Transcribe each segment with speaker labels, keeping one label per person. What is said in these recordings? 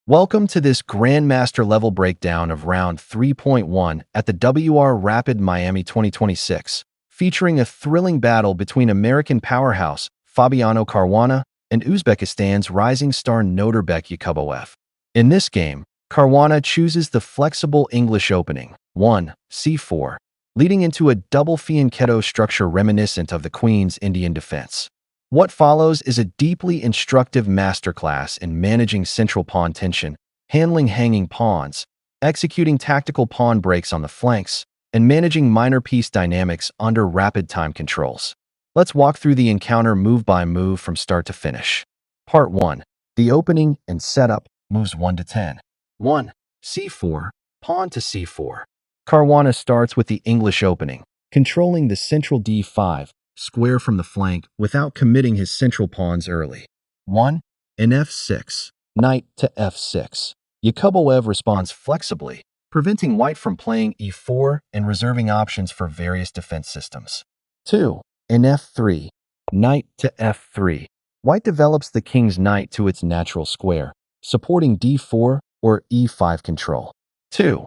Speaker 1: Welcome to this Grandmaster level breakdown of round 3.1 at the WR Rapid Miami 2026, featuring a thrilling battle between American powerhouse Fabiano Caruana and Uzbekistan's rising star Nodirbek Yakubboev. In this game, Caruana chooses the flexible English opening, 1, c4, leading into a double fianchetto structure reminiscent of the Queen's Indian defense. What follows is a deeply instructive masterclass in managing central pawn tension, handling hanging pawns, executing tactical pawn breaks on the flanks, and managing minor piece dynamics under rapid time controls. Let's walk through the encounter move by move from start to finish. Part 1. The opening and setup, moves 1 to 10. 1. c4, pawn to c4. Caruana starts with the English opening, controlling the central d5, square from the flank without committing his central pawns early. 1. In f6, knight to f6. Yakubboev responds flexibly, preventing white from playing e4 and reserving options for various defense systems. 2. In f3, knight to f3. White develops the king's knight to its natural square, supporting d4 or e5 control. 2.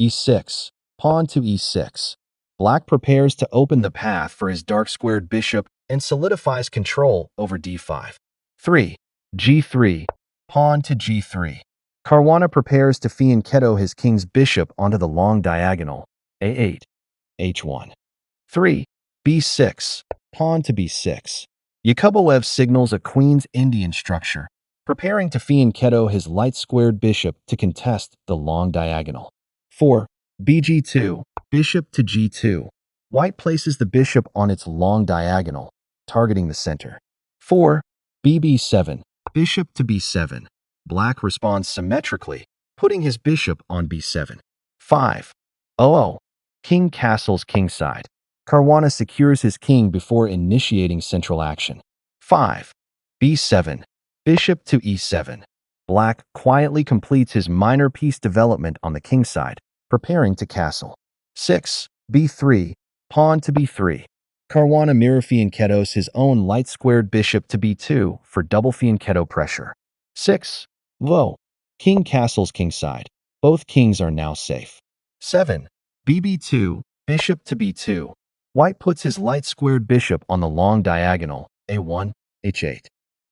Speaker 1: e6, pawn to e6. Black prepares to open the path for his dark-squared bishop and solidifies control over d5. 3. g3, pawn to g3. Caruana prepares to fianchetto his king's bishop onto the long diagonal, a8, h1. 3. b6, pawn to b6. Yakubboev signals a Queen's Indian structure, preparing to fianchetto his light-squared bishop to contest the long diagonal. 4. bg2, bishop to g2. White places the bishop on its long diagonal, targeting the center. 4. bb7, bishop to b7. Black responds symmetrically, putting his bishop on b7. 5. king castles kingside. Caruana secures his king before initiating central action. 5. b7, bishop to e7. Black quietly completes his minor piece development on the kingside, preparing to castle. 6. b3, pawn to b3. Caruana mirror fianchettos his own light-squared bishop to b2 for double fianchetto pressure. 6. king castles kingside. Both kings are now safe. 7. bb2, bishop to b2. White puts his light-squared bishop on the long diagonal, a1, h8.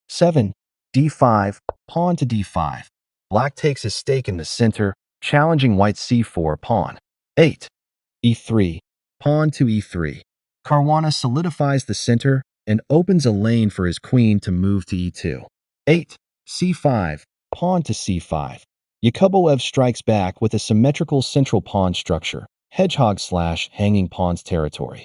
Speaker 1: 7. d5, pawn to d5. Black takes his stake in the center, challenging white's c4 pawn. 8. e3, pawn to e3. Caruana solidifies the center and opens a lane for his queen to move to e2. 8. c5, pawn to c5. Yakubboev strikes back with a symmetrical central pawn structure, hedgehog/hanging pawns territory.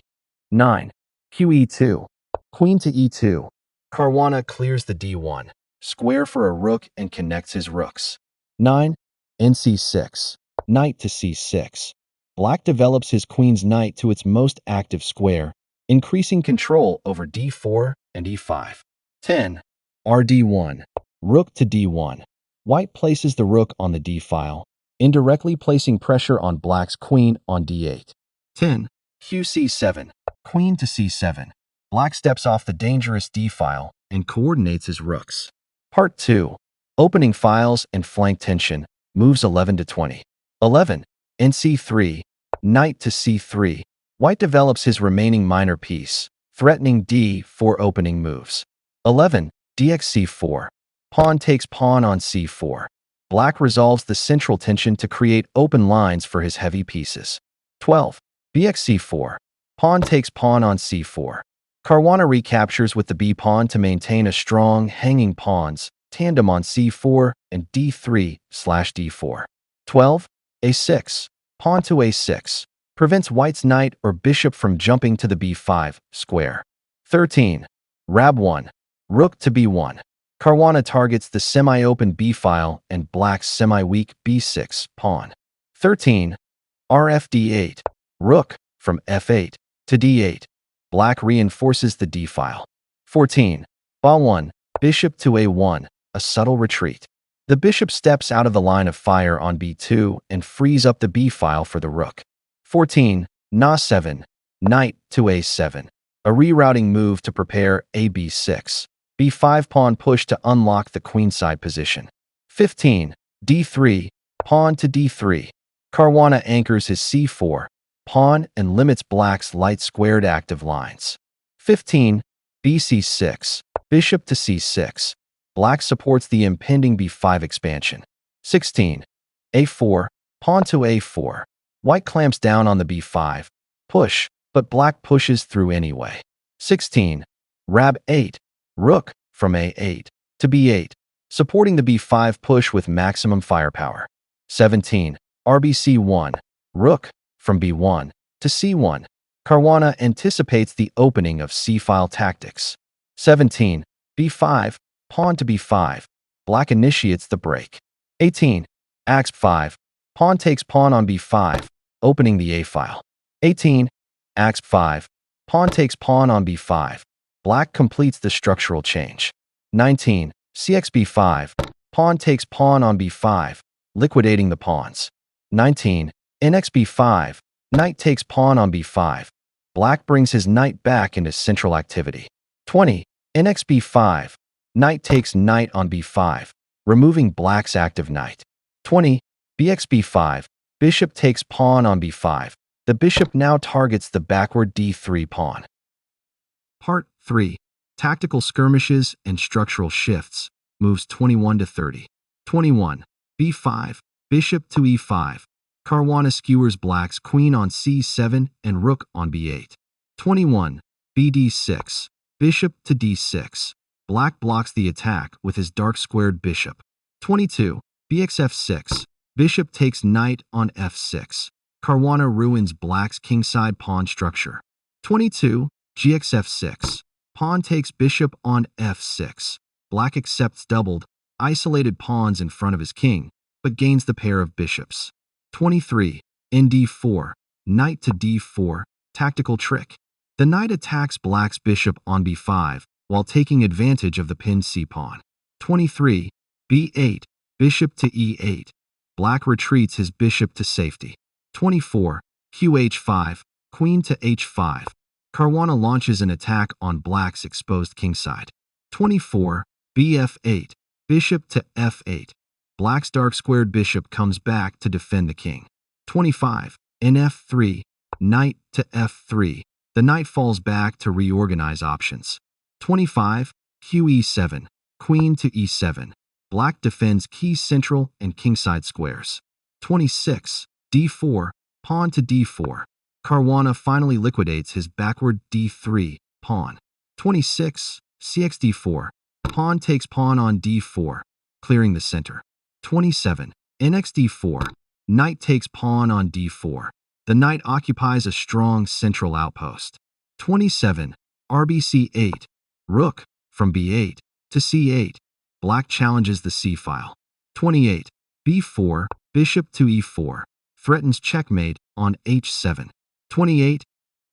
Speaker 1: 9. qe2, queen to e2. Caruana clears the d1, square for a rook and connects his rooks. 9. nc6, knight to c6. Black develops his queen's knight to its most active square, increasing control over d4 and e5. 10. rd1, rook to d1. White places the rook on the d-file, indirectly placing pressure on black's queen on d8. 10. qc7, queen to c7. Black steps off the dangerous d-file and coordinates his rooks. Part 2. Opening files and flank tension, moves 11 to 20. 11. nc3, knight to c3. White develops his remaining minor piece, threatening d4 opening moves. 11. dxc4. Pawn takes pawn on c4. Black resolves the central tension to create open lines for his heavy pieces. 12. bxc4. Pawn takes pawn on c4. Caruana recaptures with the b-pawn to maintain a strong, hanging pawns, tandem on c4 and d3/d4. 12. a6, pawn to a6. Prevents white's knight or bishop from jumping to the b5 square. 13. rab1, rook to b1. Caruana targets the semi-open b-file and black's semi-weak b6 pawn. 13. rfd8, rook from f8 to d8. Black reinforces the d-file. 14. ba1, bishop to a1, a subtle retreat. The bishop steps out of the line of fire on b2 and frees up the b-file for the rook. 14. na7, knight to a7, a rerouting move to prepare a b6. b5 pawn push to unlock the queenside position. 15. d3, pawn to d3. Caruana anchors his c4 pawn and limits black's light squared active lines. 15. bc6, bishop to c6. Black supports the impending b5 expansion. 16. a4, pawn to a4. White clamps down on the b5 push, but black pushes through anyway. 16. Rab 8, rook from a8 to b8, supporting the b5 push with maximum firepower. 17. rbc1, rook from b1 to c1. Caruana anticipates the opening of c-file tactics. 17. b5, pawn to b5. Black initiates the break. 18. axb5, pawn takes pawn on b5, opening the a-file. 18. axb5, pawn takes pawn on b5. Black completes the structural change. 19. cxb5, pawn takes pawn on b5, liquidating the pawns. 19. nxb5, knight takes pawn on b5. Black brings his knight back into central activity. 20. nxb5, knight takes knight on b5, removing black's active knight. 20. bxb5, bishop takes pawn on b5. The bishop now targets the backward d3 pawn. Part 3. Tactical skirmishes and structural shifts. Moves 21 to 30. 21. b5, bishop to e5. Caruana skewers black's queen on c7 and rook on b8. 21. bd6, bishop to d6. Black blocks the attack with his dark squared bishop. 22. bxf6, bishop takes knight on f6. Caruana ruins black's kingside pawn structure. 22. gxf6, pawn takes bishop on f6. Black accepts doubled, isolated pawns in front of his king, but gains the pair of bishops. 23. nd4, knight to d4, tactical trick. The knight attacks black's bishop on b5 while taking advantage of the pinned c-pawn. 23. b8, bishop to e8. Black retreats his bishop to safety. 24. qh5, queen to h5. Caruana launches an attack on black's exposed kingside. 24. bf8, bishop to f8. Black's dark squared bishop comes back to defend the king. 25. nf3, knight to f3. The knight falls back to reorganize options. 25. qe7, queen to e7. Black defends key central and kingside squares. 26. d4, pawn to d4. Caruana finally liquidates his backward d3 pawn. 26. cxd4, pawn takes pawn on d4, clearing the center. 27. nxd4, knight takes pawn on d4. The knight occupies a strong central outpost. 27. rbc8, rook from b8 to c8. Black challenges the c-file. 28. b4, bishop to e4. Threatens checkmate on h7. 28.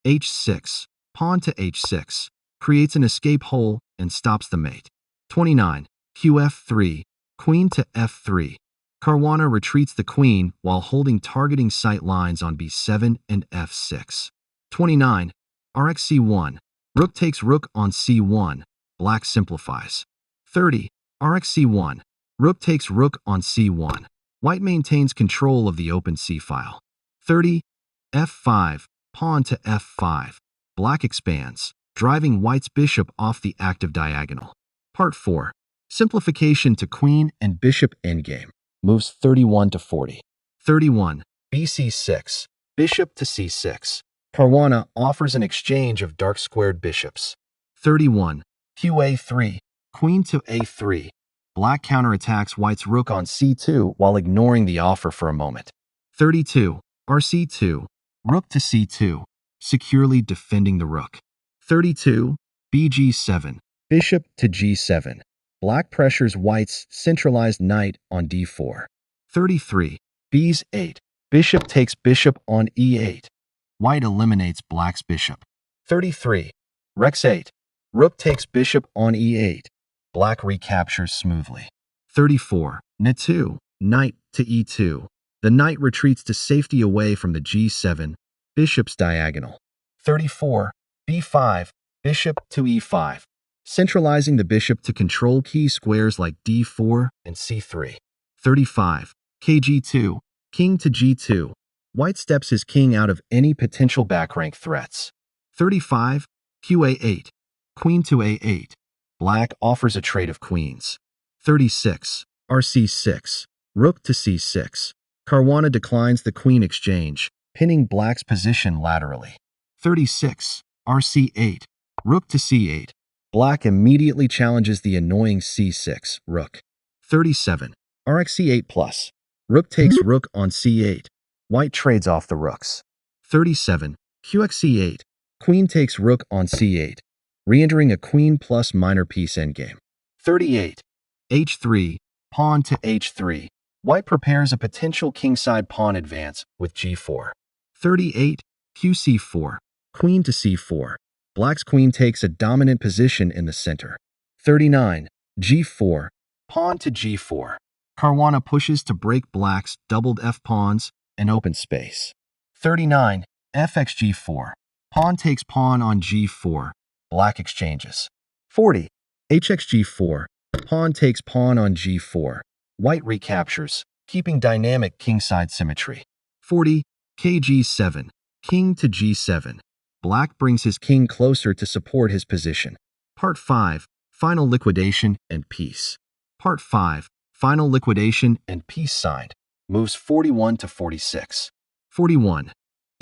Speaker 1: h6, pawn to h6. Creates an escape hole and stops the mate. 29. qf3, queen to f3. Caruana retreats the queen while holding targeting sight lines on b7 and f6. 29. rxc1, rook takes rook on c1. Black simplifies. 30. rxc1, rook takes rook on c1. White maintains control of the open c-file. 30. f5, pawn to f5. Black expands, driving white's bishop off the active diagonal. Part 4. Simplification to queen and bishop endgame. Moves 31 to 40. 31. bc6, bishop to c6. Caruana offers an exchange of dark squared bishops. 31. qa3, queen to a3. Black counterattacks white's rook on c2 while ignoring the offer for a moment. 32. rc2, rook to c2, securely defending the rook. 32. bg7, bishop to g7. Black pressures white's centralized knight on d4. 33. b's8, bishop takes bishop on e8. White eliminates black's bishop. 33. rex8, rook takes bishop on e8. Black recaptures smoothly. 34. n2, knight to e2. The knight retreats to safety away from the g7, bishop's diagonal. 34. b5, bishop to e5. Centralizing the bishop to control key squares like d4 and c3. 35. Kg2. King to g2. White steps his king out of any potential backrank threats. 35. Qa8. Queen to a8. Black offers a trade of queens. 36. Rc6. Rook to c6. Caruana declines the queen exchange, pinning black's position laterally. 36. Rc8. Rook to c8. Black immediately challenges the annoying c6 rook. 37. Rxc8 plus. Rook takes rook on c8. White trades off the rooks. 37. Qxc8. Queen takes rook on c8, re-entering a queen plus minor piece endgame. 38. H3. Pawn to h3. White prepares a potential kingside pawn advance with g4. 38. Qc4. Queen to c4. Black's queen takes a dominant position in the center. 39. G4. Pawn to g4. Caruana pushes to break black's doubled f-pawns and open space. 39. Fxg4. Pawn takes pawn on g4. Black exchanges. 40. Hxg4. Pawn takes pawn on g4. White recaptures, keeping dynamic kingside symmetry. 40. Kg7. King to g7. Black brings his king closer to support his position. Part 5. Final liquidation and peace. Part 5. Final liquidation and peace signed. Moves 41 to 46. 41.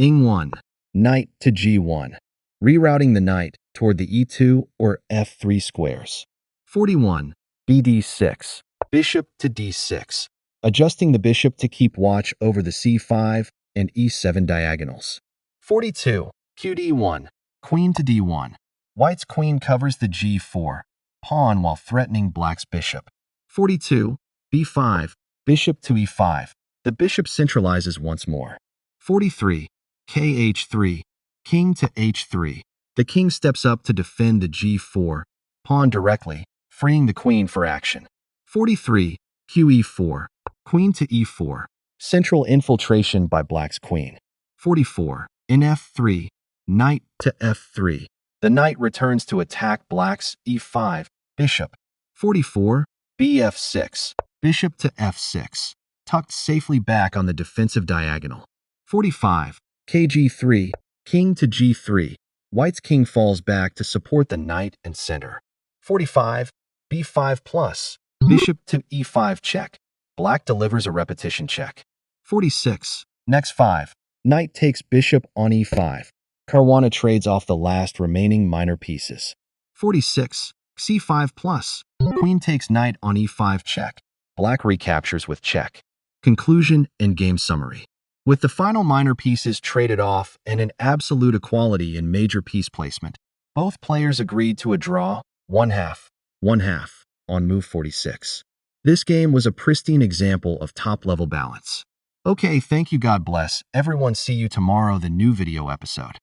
Speaker 1: Ing1. Knight to g1. Rerouting the knight toward the e2 or f3 squares. 41. Bd6. Bishop to d6. Adjusting the bishop to keep watch over the c5 and e7 diagonals. 42. Qd1. Queen to d1. White's queen covers the g4 pawn while threatening black's bishop. 42. b5. Bishop to e5. The bishop centralizes once more. 43. Kh3. King to h3. The king steps up to defend the g4 pawn directly, freeing the queen for action. 43. Qe4. Queen to e4. Central infiltration by black's queen. 44. In f3. Knight to f3. The knight returns to attack black's e5 bishop. 44. Bf6. Bishop to f6. Tucked safely back on the defensive diagonal. 45. Kg3. King to g3. White's king falls back to support the knight and center. 45. b5 plus. Bishop to e5 check. Black delivers a repetition check. 46. Next 5. Knight takes bishop on e5. Caruana trades off the last remaining minor pieces. 46. c5 plus. Queen takes knight on e5 check. Black recaptures with check. Conclusion and game summary. With the final minor pieces traded off and an absolute equality in major piece placement, both players agreed to a draw, 1/2 on move 46. This game was a pristine example of top-level balance. Okay, thank you, God bless. Everyone, see you tomorrow, the new video episode.